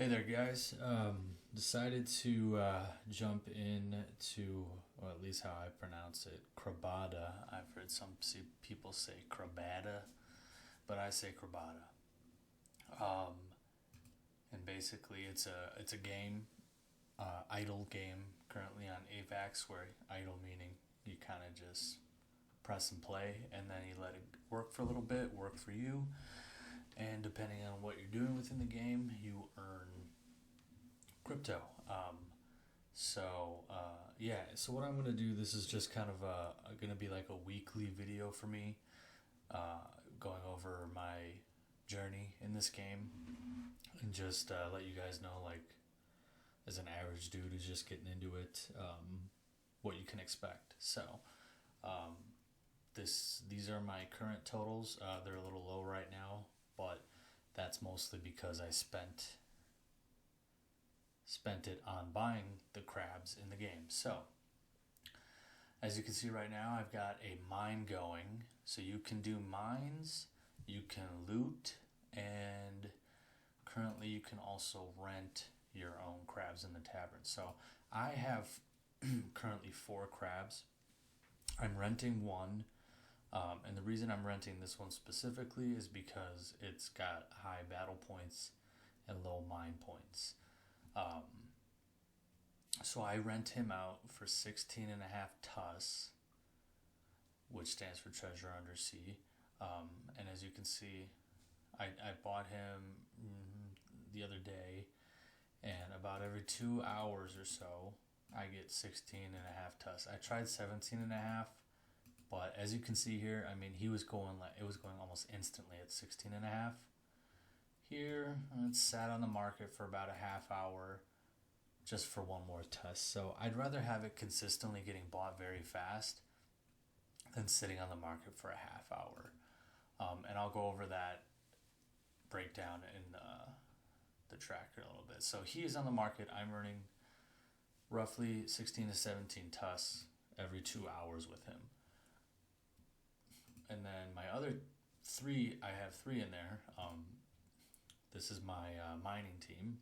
Hey there, guys. Decided to jump in to, or at least how I pronounce it, Crabada. I've heard people say Crabada, but I say Crabada. Um, and basically, it's a game, idle game currently on AVAX, where idle meaning you kind of just press and play, and then you let it work for a little bit, work for you, and depending on what you're doing within the game, you earn crypto. So what I'm gonna do, this is just kind of gonna be like a weekly video for me, going over my journey in this game, and just let you guys know, like, as an average dude who's just getting into it, what you can expect. So, um, these are my current totals. They're a little low right now, but that's mostly because I spent it on buying the crabs in the game. So, as you can see right now, I've got a mine going. So you can do mines, you can loot, and currently you can also rent your own crabs in the tavern. So I have currently 4 crabs. I'm renting one, and the reason I'm renting this one specifically is because it's got high battle points and low mine points. Um, so I rent him out for 16 and a half TUS, which stands for Treasure Under Sea. And as you can see, I bought him the other day, and about every 2 hours or so, I get 16 and a half TUS. I tried 17 and a half, but as you can see here, I mean, it was going almost instantly at 16 and a half. Here, it sat on the market for about a half hour just for one more TUS. So I'd rather have it consistently getting bought very fast than sitting on the market for a half hour. And I'll go over that breakdown in the tracker a little bit. So he is on the market. I'm earning roughly 16 to 17 TUS every 2 hours with him. And then my other 3, I have 3 in there. This is my mining team.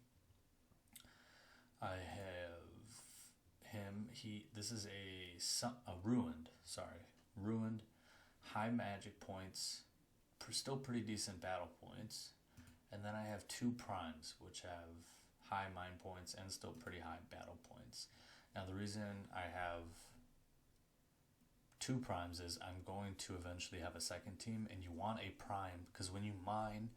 I have him. This is a ruined, high magic points, still pretty decent battle points, and then I have 2 primes, which have high mine points and still pretty high battle points. Now the reason I have 2 primes is I'm going to eventually have a second team, and you want a prime because when you mine,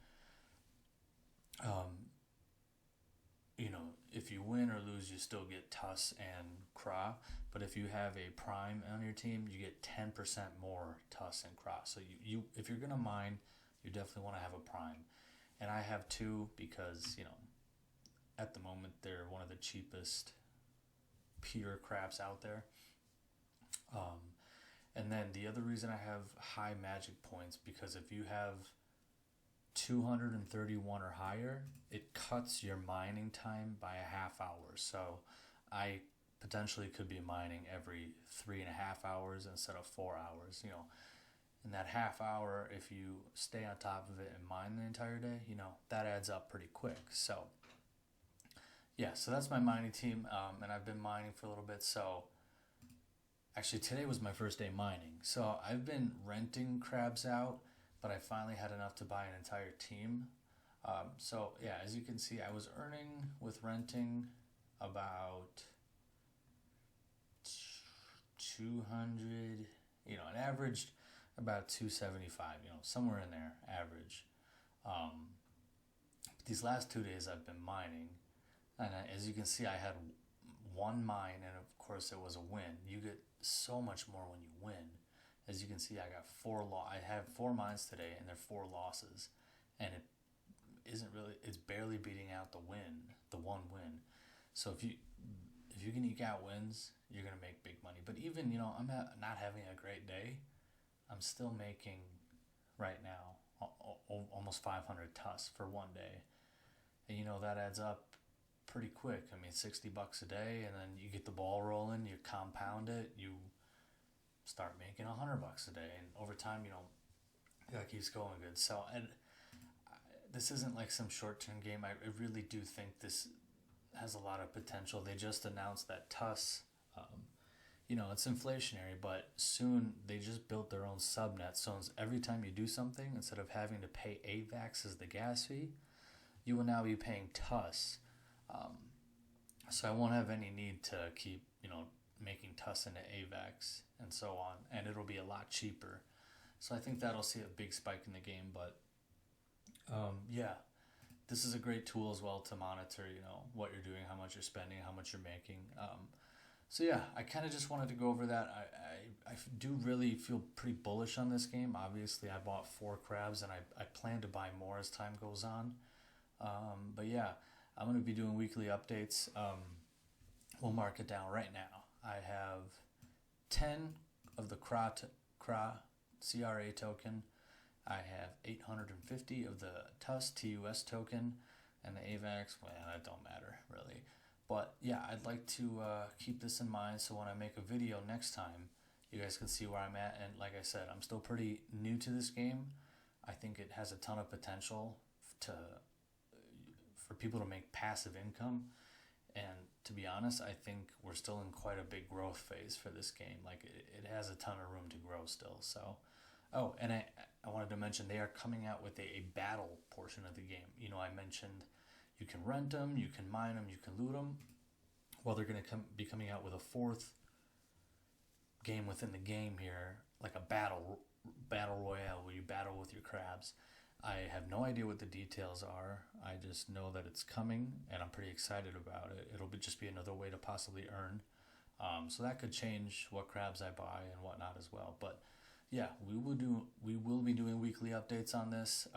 if you win or lose, you still get TUS and CRA. But if you have a prime on your team, you get 10% more TUS and CRA. So you if you're gonna mine, you definitely want to have a prime. And I have 2 because at the moment they're one of the cheapest pure crabs out there. And then the other reason I have high magic points, because if you have 231 or higher, it cuts your mining time by a half hour. So I potentially could be mining every 3.5 hours instead of 4 hours. In that half hour, if you stay on top of it and mine the entire day, that adds up pretty quick. So yeah, so that's my mining team, and I've been mining for a little bit. So actually, today was my first day mining. So I've been renting crabs out, but I finally had enough to buy an entire team. So yeah, as you can see, I was earning with renting about 200, it averaged about 275, somewhere in there, average. These last 2 days I've been mining, and as you can see, I had 1 mine, and of course it was a win. You get so much more when you win. As you can see, I got I have 4 mines today, and they're 4 losses, and it's barely beating out the one win. So if you can eke out wins, you're gonna make big money. But even I'm not having a great day, I'm still making right now almost 500 TUS for one day, and that adds up pretty quick. I mean, $60 a day, and then you get the ball rolling, you compound it, you start making $100 a day, and over time, that keeps going good. So, and this isn't like some short-term game. I really do think this has a lot of potential. They just announced that TUS, it's inflationary, but soon they just built their own subnet. So every time you do something, instead of having to pay AVAX as the gas fee, you will now be paying TUS. So I won't have any need to keep, making TUS into AVAX and so on, and it'll be a lot cheaper. So I think that'll see a big spike in the game, but yeah, this is a great tool as well to monitor, what you're doing, how much you're spending, how much you're making. So yeah, I kind of just wanted to go over that. I do really feel pretty bullish on this game. Obviously, I bought 4 crabs, and I plan to buy more as time goes on. But yeah, I'm going to be doing weekly updates. We'll mark it down right now. I have 10 of the CRA token. I have 850 of the TUS token, and the AVAX, well, that don't matter really. But yeah, I'd like to keep this in mind, so when I make a video next time, you guys can see where I'm at. And like I said, I'm still pretty new to this game. I think it has a ton of potential for people to make passive income. And to be honest, I think we're still in quite a big growth phase for this game. Like, it has a ton of room to grow still. So, oh, and I wanted to mention they are coming out with a battle portion of the game. I mentioned you can rent them, you can mine them, you can loot them. Well, they're going to be coming out with a 4th game within the game here, like a battle royale where you battle with your crabs. I have no idea what the details are. I just know that it's coming, and I'm pretty excited about it. It'll just be another way to possibly earn. So that could change what crabs I buy and whatnot as well. But yeah, we will be doing weekly updates on this.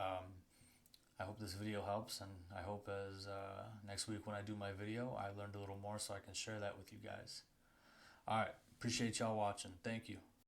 I hope this video helps, and I hope as next week when I do my video, I learned a little more so I can share that with you guys. All right, appreciate y'all watching. Thank you.